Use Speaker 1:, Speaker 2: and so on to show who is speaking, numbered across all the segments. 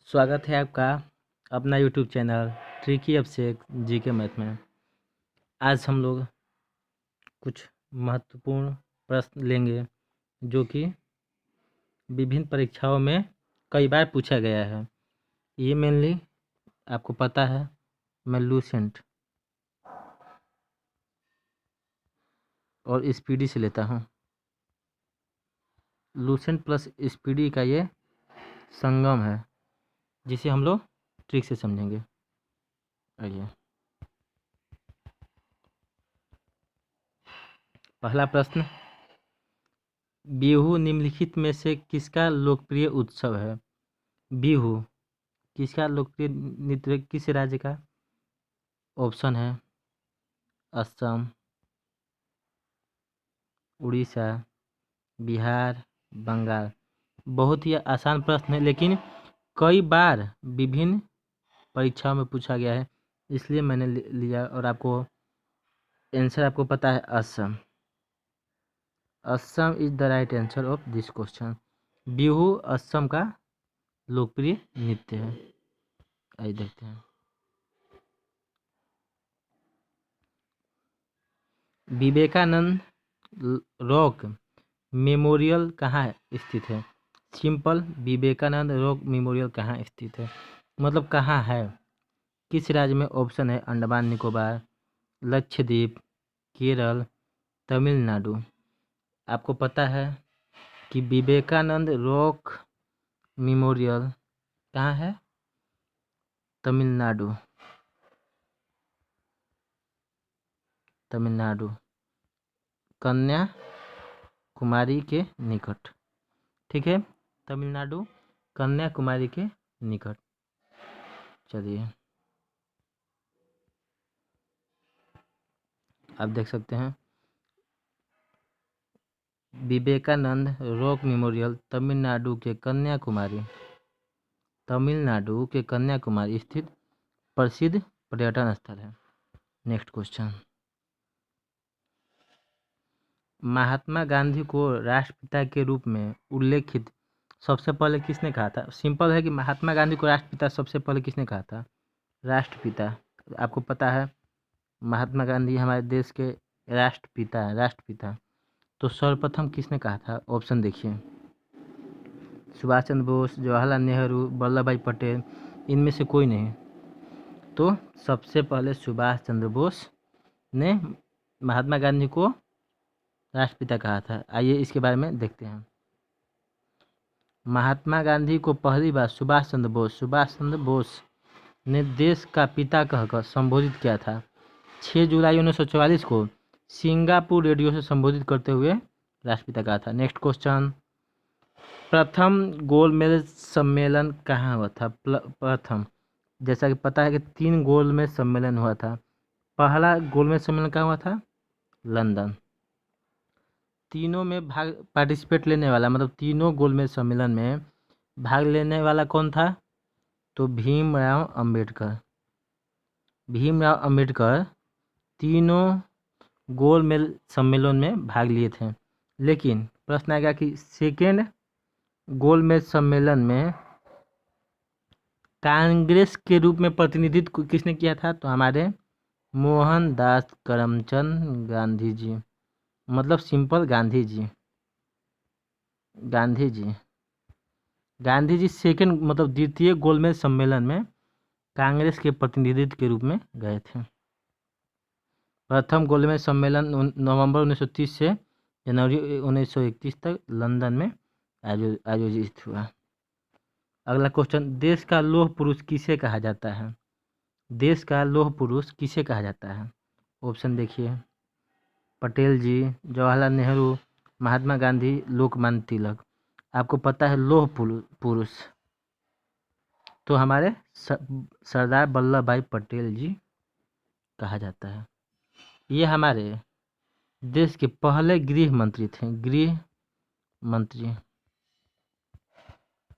Speaker 1: स्वागत है आपका अपना यूट्यूब चैनल ट्रिकी अभिषेक जीके मैथ में। आज हम लोग कुछ महत्वपूर्ण प्रश्न लेंगे जो कि विभिन्न परीक्षाओं में कई बार पूछा गया है। ये मेनली आपको पता है, मैं लूसेंट और स्पीडी से लेता हूँ। लूसेंट प्लस स्पीडी का ये संगम है जिसे हम लोग ट्रिक से समझेंगे। आइए, पहला प्रश्न, बिहू निम्नलिखित में से किसका लोकप्रिय उत्सव है? बिहू किसका लोकप्रिय नृत्य, किस राज्य का? ऑप्शन है असम, उड़ीसा, बिहार, बंगाल। बहुत ही आसान प्रश्न है लेकिन कई बार विभिन्न परीक्षाओं में पूछा गया है, इसलिए मैंने लिया। और आपको आंसर आपको पता है, Assam. Assam is the right answer of this question. Bihu Assam का लोकप्रिय नृत्य है। आइए देखते हैं। विवेकानंद रॉक मेमोरियल कहाँ स्थित है? सिंपल, विवेकानंद रॉक मेमोरियल कहाँ स्थित है, मतलब कहाँ है, किस राज्य में? ऑप्शन है अंडमान निकोबार, लक्षद्वीप, केरल, तमिलनाडु। आपको पता है कि विवेकानंद रॉक मेमोरियल कहाँ है? तमिलनाडु। तमिलनाडु कन्याकुमारी के निकट। ठीक है, तमिलनाडु कन्याकुमारी के निकट। चलिए, आप देख सकते हैं विवेकानंद रॉक मेमोरियल तमिलनाडु के कन्याकुमारी स्थित प्रसिद्ध पर्यटन स्थल है। नेक्स्ट क्वेश्चन, महात्मा गांधी को राष्ट्रपिता के रूप में उल्लेखित सबसे पहले किसने कहा था? सिंपल है कि महात्मा गांधी को राष्ट्रपिता सबसे पहले किसने कहा था? राष्ट्रपिता। आपको पता है महात्मा गांधी हमारे देश के राष्ट्रपिता हैं, राष्ट्रपिता। तो सर्वप्रथम किसने कहा था? ऑप्शन देखिए, सुभाष चंद्र बोस, जवाहरलाल नेहरू, वल्लभ भाई पटेल, इनमें से कोई नहीं। तो सबसे पहले सुभाष चंद्र बोस ने महात्मा गांधी को राष्ट्रपिता कहा था। आइए इसके बारे में देखते हैं। महात्मा गांधी को पहली बार सुभाष चंद्र बोस ने देश का पिता कहकर संबोधित किया था 6 जुलाई 1944 को सिंगापुर रेडियो से संबोधित करते हुए राष्ट्रपिता कहा था। नेक्स्ट क्वेश्चन, प्रथम गोलमेज सम्मेलन कहाँ हुआ था? प्रथम, जैसा कि पता है कि 3 गोलमेज सम्मेलन हुआ था। पहला गोलमेज सम्मेलन कहाँ हुआ था? लंदन। तीनों में पार्टिसिपेट लेने वाला, मतलब तीनों गोलमेज सम्मेलन में भाग लेने वाला कौन था? तो भीमराव अंबेडकर तीनों गोलमेज सम्मेलन में भाग लिए थे। लेकिन प्रश्न आएगा कि सेकेंड गोलमेज सम्मेलन में कांग्रेस के रूप में प्रतिनिधित्व किसने किया था? तो हमारे मोहनदास करमचंद गांधी जी, मतलब सिंपल गांधी जी सेकेंड, मतलब द्वितीय गोलमेज सम्मेलन में कांग्रेस के प्रतिनिधित्व के रूप में गए थे। प्रथम गोलमेज सम्मेलन नवंबर 1930 से जनवरी 1931 तक लंदन में आयोजित हुआ। अगला क्वेश्चन, देश का लौह पुरुष किसे कहा जाता है? देश का लौह पुरुष किसे कहा जाता है? ऑप्शन देखिए, पटेल जी, जवाहरलाल नेहरू, महात्मा गांधी, लोकमान्य तिलक। आपको पता है लौह पुरुष तो हमारे सरदार वल्लभ भाई पटेल जी कहा जाता है। ये हमारे देश के पहले गृह मंत्री थे।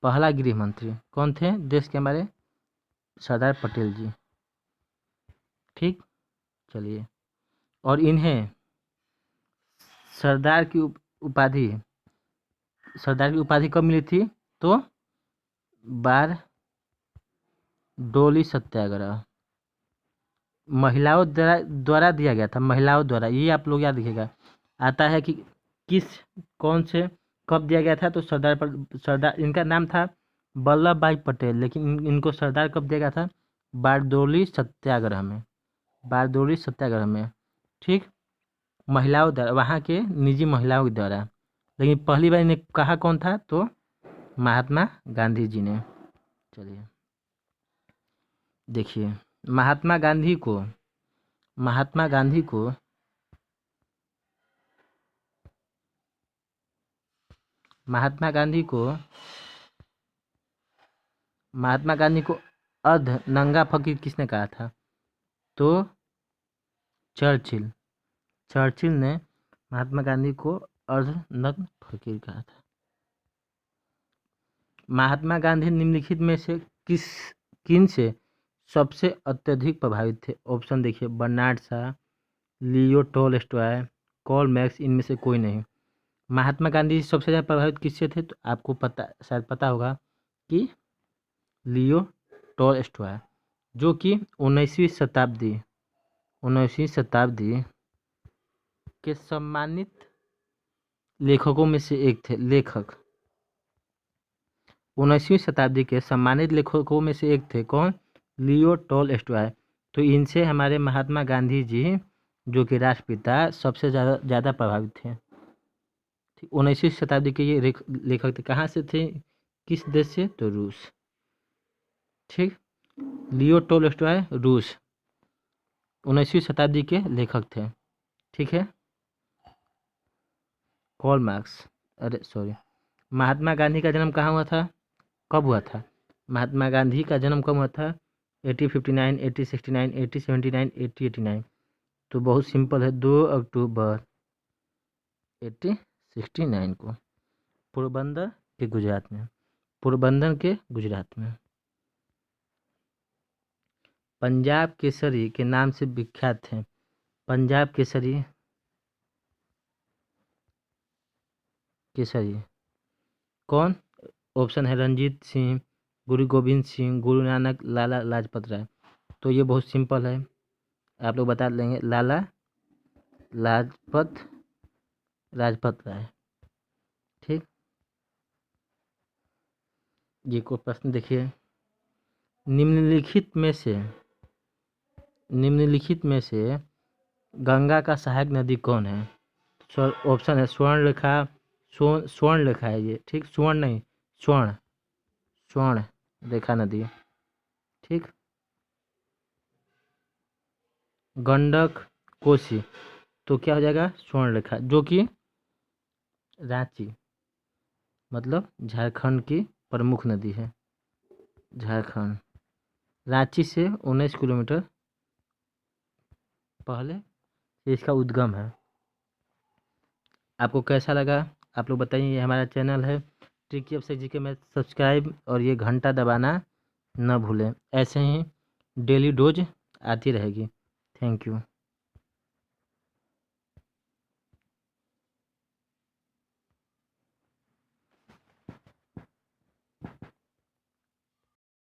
Speaker 1: पहला गृह मंत्री कौन थे देश के? हमारे सरदार पटेल जी। ठीक, चलिए, और इन्हें सरदार की उपाधि कब मिली थी? तो डोली सत्याग्रह महिलाओं द्वारा दिया गया था, महिलाओं द्वारा, ये आप लोग याद रखिएगा। आता है कि कौन से कब दिया गया था, तो सरदार इनका नाम था वल्लभ भाई पटेल, लेकिन इनको सरदार कब दिया गया था, बारडोली सत्याग्रह में, बारडोली सत्याग्रह में। ठीक, महिलाओं द्वारा, वहाँ के निजी महिलाओं के द्वारा। लेकिन पहली बार इन्हें कहा कौन था, तो महात्मा गांधी जी ने। चलिए देखिए, महात्मा गांधी को महात्मा गांधी को महात्मा गांधी को महात्मा गांधी को अर्ध नंगा फकीर किसने कहा था, तो चर्चिल ने महात्मा गांधी को अर्ध नग्न फकीर कहा था। महात्मा गांधी निम्नलिखित में से किन से सबसे अत्यधिक प्रभावित थे। ऑप्शन देखिए, बर्नार्ड शा, लियो टॉलस्टॉय, कार्ल मार्क्स, इनमें से कोई नहीं। महात्मा गांधी सबसे ज़्यादा प्रभावित किससे थे, तो आपको शायद पता होगा कि लियो टॉलस्टॉय, जो कि 19वीं शताब्दी के सम्मानित लेखकों में से एक थे। 19वीं शताब्दी के सम्मानित लेखकों में से एक थे। कौन, लियो टॉलस्टॉय। तो इनसे हमारे महात्मा गांधी जी, जो कि राष्ट्रपिता, सबसे ज़्यादा प्रभावित थे। 19वीं शताब्दी के ये लेखक थे। कहाँ से थे, किस देश से, तो रूस। ठीक, लियो टॉलस्टॉय रूस, 19वीं शताब्दी के लेखक थे। ठीक है। कार्ल मार्क्स, महात्मा गांधी का जन्म कहाँ हुआ था, कब हुआ था। महात्मा गांधी का जन्म कब हुआ था, 1859, 1869, 1879, 1889। तो बहुत सिंपल है, 2 अक्टूबर 1869 को पोरबंदर के गुजरात में। पंजाब केसरी के नाम से विख्यात हैं। पंजाब केसरी कौन, ऑप्शन है रणजीत सिंह, गुरु गोविंद सिंह, गुरु नानक, लाला लाजपत राय। तो ये बहुत सिंपल है, आप लोग बता लेंगे, लाला लाजपत राय। ठीक, ये को प्रश्न देखिए, निम्नलिखित में से गंगा का सहायक नदी कौन है। ऑप्शन है स्वर्णरेखा है ये। ठीक, स्वर्ण रेखा नदी। ठीक, गंडक, कोसी। तो क्या हो जाएगा, स्वर्णरेखा, जो कि रांची मतलब झारखंड की प्रमुख नदी है। झारखंड रांची से 19 किलोमीटर पहले इसका उद्गम है। आपको कैसा लगा, आप लोग बताइए। ये हमारा चैनल है ट्रिकी ऑफ जी के में, सब्सक्राइब और ये घंटा दबाना न भूलें। ऐसे ही डेली डोज आती रहेगी। Thank you.